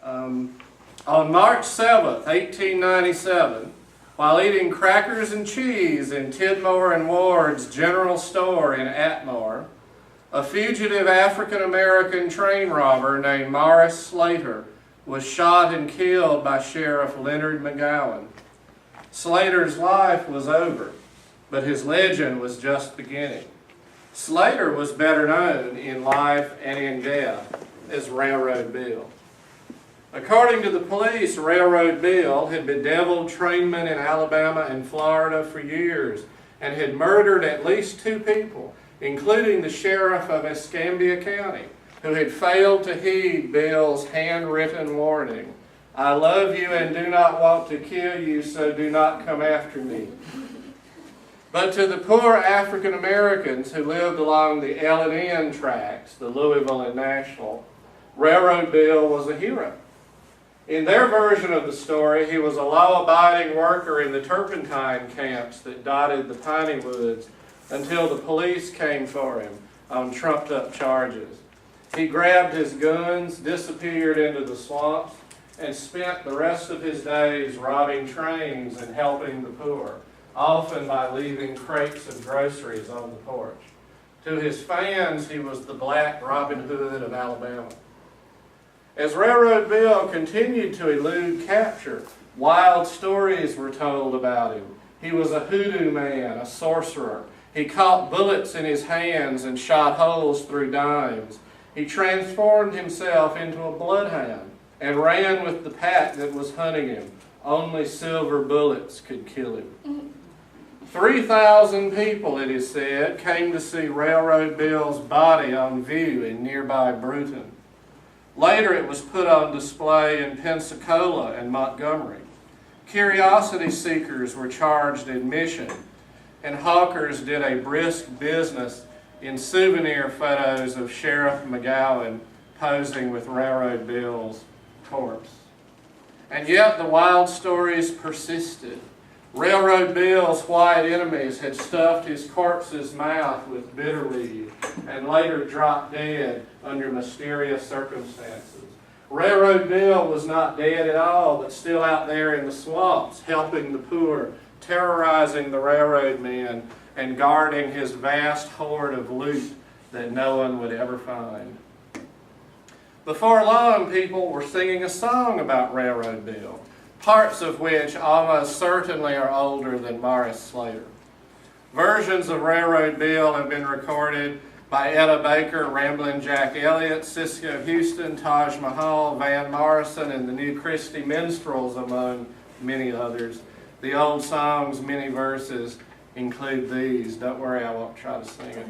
On March 7th, 1897, while eating crackers and cheese in Tidmore and Ward's General Store in Atmore, a fugitive African-American train robber named Morris Slater was shot and killed by Sheriff Leonard McGowan. Slater's life was over, but his legend was just beginning. Slater was better known in life and in death as Railroad Bill. According to the police, Railroad Bill had bedeviled trainmen in Alabama and Florida for years and had murdered at least 2 people, including the sheriff of Escambia County, who had failed to heed Bill's handwritten warning, "I love you and do not want to kill you, so do not come after me." But to the poor African Americans who lived along the L&N tracks, the Louisville and Nashville, Railroad Bill was a hero. In their version of the story, he was a law-abiding worker in the turpentine camps that dotted the piney woods until the police came for him on trumped-up charges. He grabbed his guns, disappeared into the swamps, and spent the rest of his days robbing trains and helping the poor, often by leaving crates of groceries on the porch. To his fans, he was the Black Robin Hood of Alabama. As Railroad Bill continued to elude capture, wild stories were told about him. He was a hoodoo man, a sorcerer. He caught bullets in his hands and shot holes through dimes. He transformed himself into a bloodhound and ran with the pack that was hunting him. Only silver bullets could kill him. 3,000 people, it is said, came to see Railroad Bill's body on view in nearby Bruton. Later it was put on display in Pensacola and Montgomery. Curiosity seekers were charged admission, and hawkers did a brisk business in souvenir photos of Sheriff McGowan posing with Railroad Bill's corpse. And yet the wild stories persisted. Railroad Bill's white enemies had stuffed his corpse's mouth with bitter leaf and later dropped dead under mysterious circumstances. Railroad Bill was not dead at all, but still out there in the swamps, helping the poor, terrorizing the railroad men, and guarding his vast hoard of loot that no one would ever find. Before long, people were singing a song about Railroad Bill, parts of which almost certainly are older than Morris Slater. Versions of Railroad Bill have been recorded by Etta Baker, Ramblin' Jack Elliott, Cisco Houston, Taj Mahal, Van Morrison, and the New Christy Minstrels, among many others. The old song's many verses include these. Don't worry, I won't try to sing it.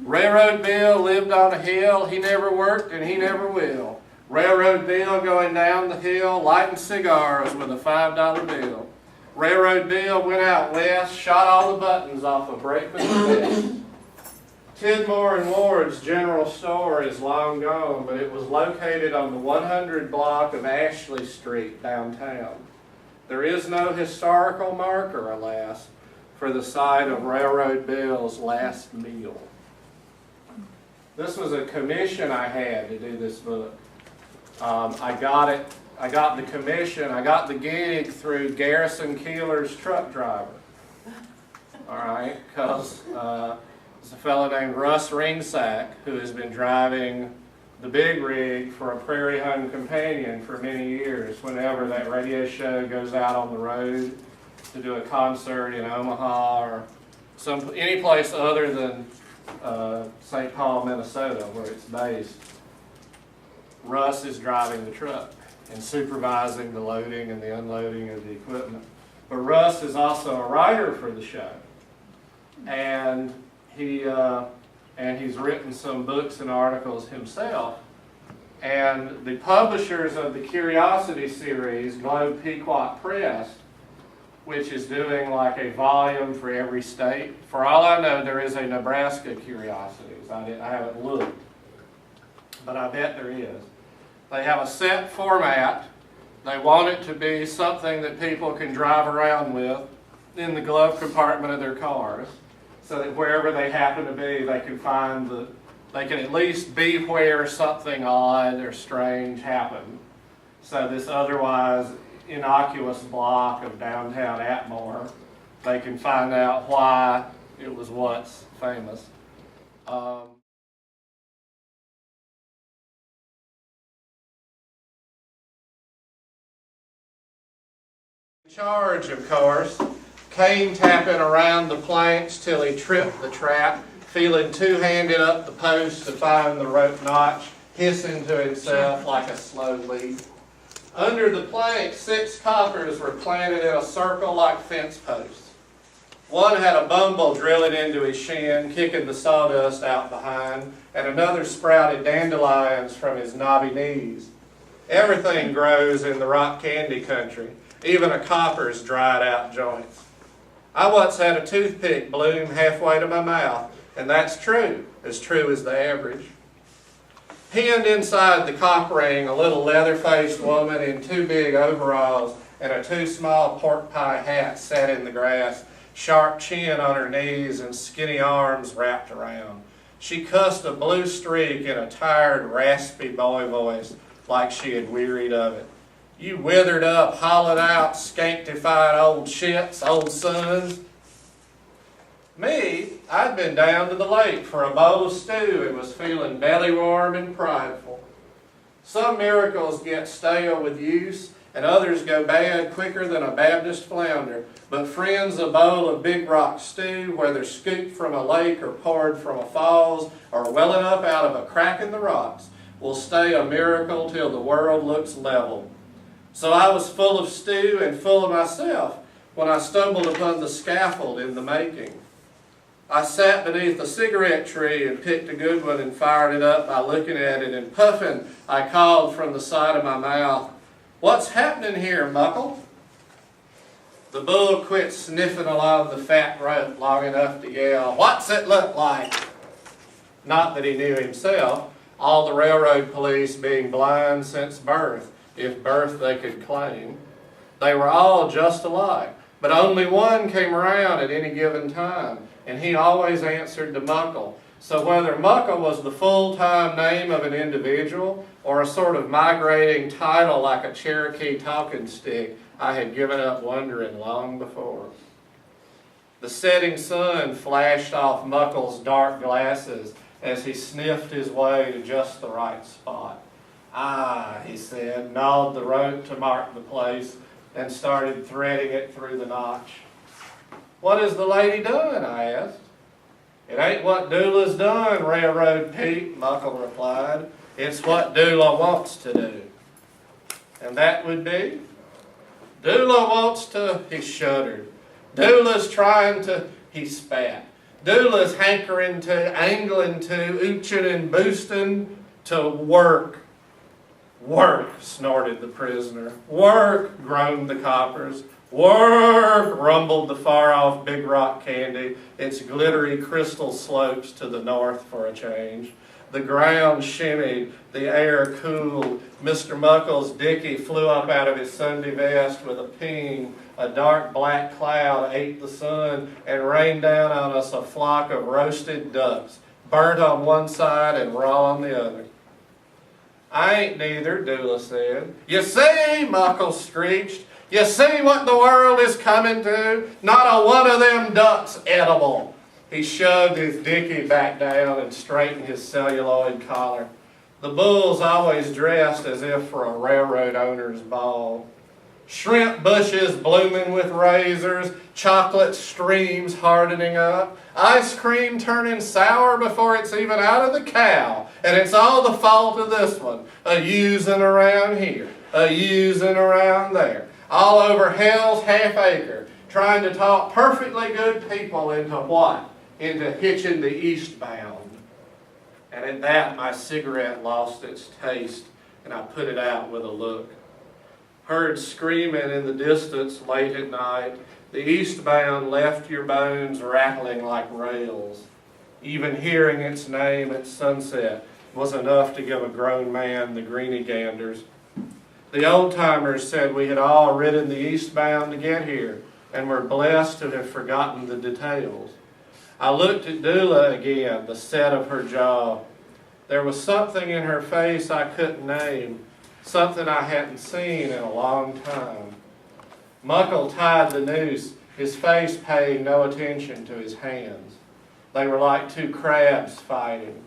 Railroad Bill lived on a hill, he never worked and he never will. Railroad Bill going down the hill, lighting cigars with a $5 bill. Railroad Bill went out west, shot all the buttons off a brakeman's vest. Tidmore and Ward's General Store is long gone, but it was located on the 100 block of Ashley Street downtown. There is no historical marker, alas, for the site of Railroad Bill's last meal. This was a commission I had to do this book. I got the commission, I got the gig through Garrison Keeler's truck driver. All right, because there's a fellow named Russ Ringsack who has been driving the big rig for a Prairie Home Companion for many years. Whenever that radio show goes out on the road to do a concert in Omaha or any place other than St. Paul, Minnesota, where it's based, Russ is driving the truck and supervising the loading and the unloading of the equipment. But Russ is also a writer for the show, and he's written some books and articles himself. And the publishers of the Curiosity series, Globe Pequot Press, which is doing like a volume for every state. For all I know, there is a Nebraska Curiosities. I haven't looked, but I bet there is. They have a set format. They want it to be something that people can drive around with in the glove compartment of their cars, so that wherever they happen to be, they can at least be where something odd or strange happened. So this otherwise innocuous block of downtown Atmore, they can find out why it was once famous. In charge, of course, Cain tapping around the planks till he tripped the trap, feeling two-handed up the post to find the rope notch, hissing to himself like a slow leaf. Under the plank, 6 coppers were planted in a circle like fence posts. One had a bumble drilling into his shin, kicking the sawdust out behind, and another sprouted dandelions from his knobby knees. Everything grows in the rock candy country, even a copper's dried out joints. I once had a toothpick bloom halfway to my mouth, and that's true as the average. Pinned inside the cop ring, a little leather-faced woman in 2 big overalls and a 2 small pork pie hat sat in the grass, sharp chin on her knees and skinny arms wrapped around. She cussed a blue streak in a tired, raspy boy voice like she had wearied of it. You withered up, hollowed out, skanktified old shits, old sons. Me, I'd been down to the lake for a bowl of stew and was feeling belly warm and prideful. Some miracles get stale with use, and others go bad quicker than a Baptist flounder. But friends, a bowl of big rock stew, whether scooped from a lake or poured from a falls or welling up out of a crack in the rocks, will stay a miracle till the world looks level. So I was full of stew and full of myself when I stumbled upon the scaffold in the making. I sat beneath a cigarette tree and picked a good one and fired it up by looking at it, and puffing, I called from the side of my mouth, "What's happening here, Muckle?" The bull quit sniffing along the fat rope long enough to yell, "What's it look like?" Not that he knew himself, all the railroad police being blind since birth, if birth they could claim. They were all just alike, but only one came around at any given time, and he always answered to Muckle. So whether Muckle was the full-time name of an individual or a sort of migrating title like a Cherokee talking stick, I had given up wondering long before. The setting sun flashed off Muckle's dark glasses as he sniffed his way to just the right spot. "Ah," he said, gnawed the rope to mark the place, and started threading it through the notch. "What has the lady done?" I asked. "It ain't what Doula's done, Railroad Pete," Muckle replied. "It's what Doula wants to do." "And that would be?" "Doula wants to," he shuddered. "Doula's trying to," he spat. "Doula's hankering to, angling to, ooching and boosting to work." "Work," snorted the prisoner. "Work," groaned the coppers. "Work," rumbled the far-off Big Rock Candy, its glittery crystal slopes to the north for a change. The ground shimmied, the air cooled. Mr. Muckle's dicky flew up out of his Sunday vest with a ping. A dark black cloud ate the sun and rained down on us a flock of roasted ducks, burnt on one side and raw on the other. "I ain't neither," Doula said. "You see," Muckle screeched, "you see what the world is coming to? Not a one of them ducks edible." He shoved his dicky back down and straightened his celluloid collar. The bull's always dressed as if for a railroad owner's ball. Shrimp bushes blooming with razors, chocolate streams hardening up, ice cream turning sour before it's even out of the cow, and it's all the fault of this one, a-using around here, a-using around there, all over hell's half acre, trying to talk perfectly good people into what? Into hitching the eastbound. And at that, my cigarette lost its taste, and I put it out with a look. Heard screaming in the distance late at night, the eastbound left your bones rattling like rails. Even hearing its name at sunset was enough to give a grown man the greeny ganders. The old-timers said we had all ridden the eastbound to get here, and were blessed to have forgotten the details. I looked at Doula again, the set of her jaw. There was something in her face I couldn't name. something I hadn't seen in a long time. Muckle tied the noose, his face paying no attention to his hands. They were like two crabs fighting.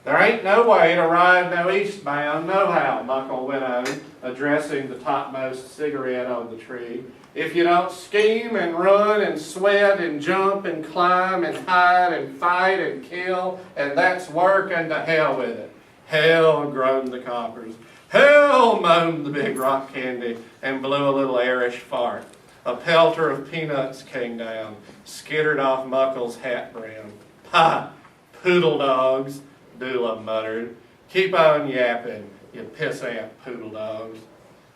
"There ain't no way to ride no eastbound, nohow," Muckle went on, addressing the topmost cigarette on the tree. "If you don't scheme and run and sweat and jump and climb and hide and fight and kill, and that's work, and to hell with it." "Hell," groaned the coppers. "Hell," moaned the big rock candy and blew a little airish fart. A pelter of peanuts came down, skittered off Muckle's hat brim. "Pah, poodle dogs," Dula muttered. "Keep on yapping, you pissant poodle dogs."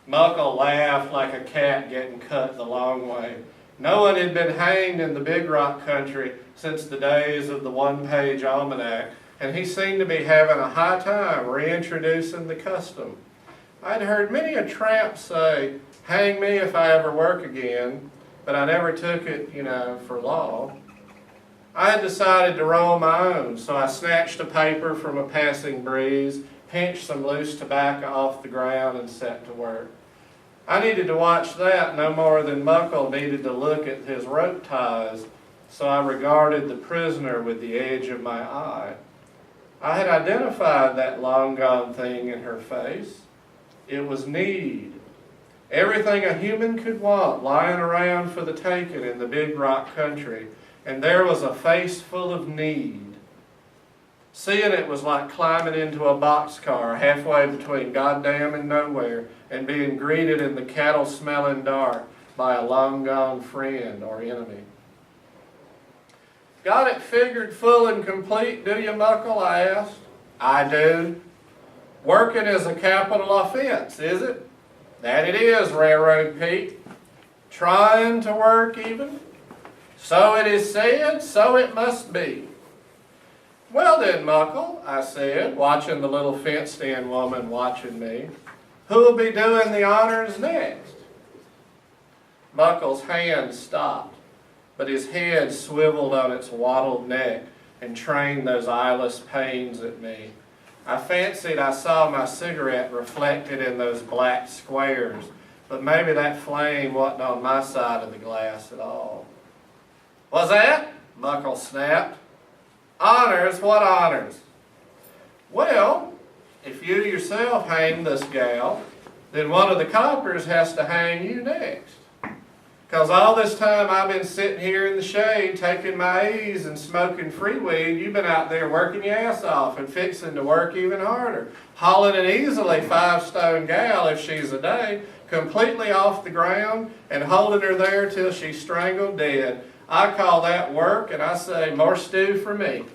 Muckle laughed like a cat getting cut the long way. No one had been hanged in the Big Rock country since the days of the one-page almanac, and he seemed to be having a high time reintroducing the custom. I'd heard many a tramp say, "Hang me if I ever work again," but I never took it, for law. I had decided to roll my own, so I snatched a paper from a passing breeze, pinched some loose tobacco off the ground, and set to work. I needed to watch that no more than Muckle needed to look at his rope ties, so I regarded the prisoner with the edge of my eye. I had identified that long-gone thing in her face. It was need. Everything a human could want lying around for the taking in the Big Rock country, and there was a face full of need. Seeing it was like climbing into a boxcar halfway between goddamn and nowhere and being greeted in the cattle-smelling dark by a long-gone friend or enemy. "Got it figured full and complete, do you, Muckle?" I asked. "I do." "Working is a capital offense, is it?" "That it is, Railroad Pete." "Trying to work even?" "So it is said, so it must be." "Well then, Muckle," I said, watching the little fenced-in woman watching me, "who'll be doing the honors next?" Muckle's hand stopped, but his head swiveled on its wattled neck and trained those eyeless pains at me. I fancied I saw my cigarette reflected in those black squares, but maybe that flame wasn't on my side of the glass at all. "What's that?" Muckle snapped. "Honors? What honors?" "Well, if you yourself hang this gal, then one of the coppers has to hang you next. 'Cause all this time I've been sitting here in the shade taking my ease and smoking free weed, you've been out there working your ass off and fixing to work even harder, hauling an easily 5-stone gal if she's a day, completely off the ground and holding her there till she's strangled dead. I call that work, and I say more stew for me."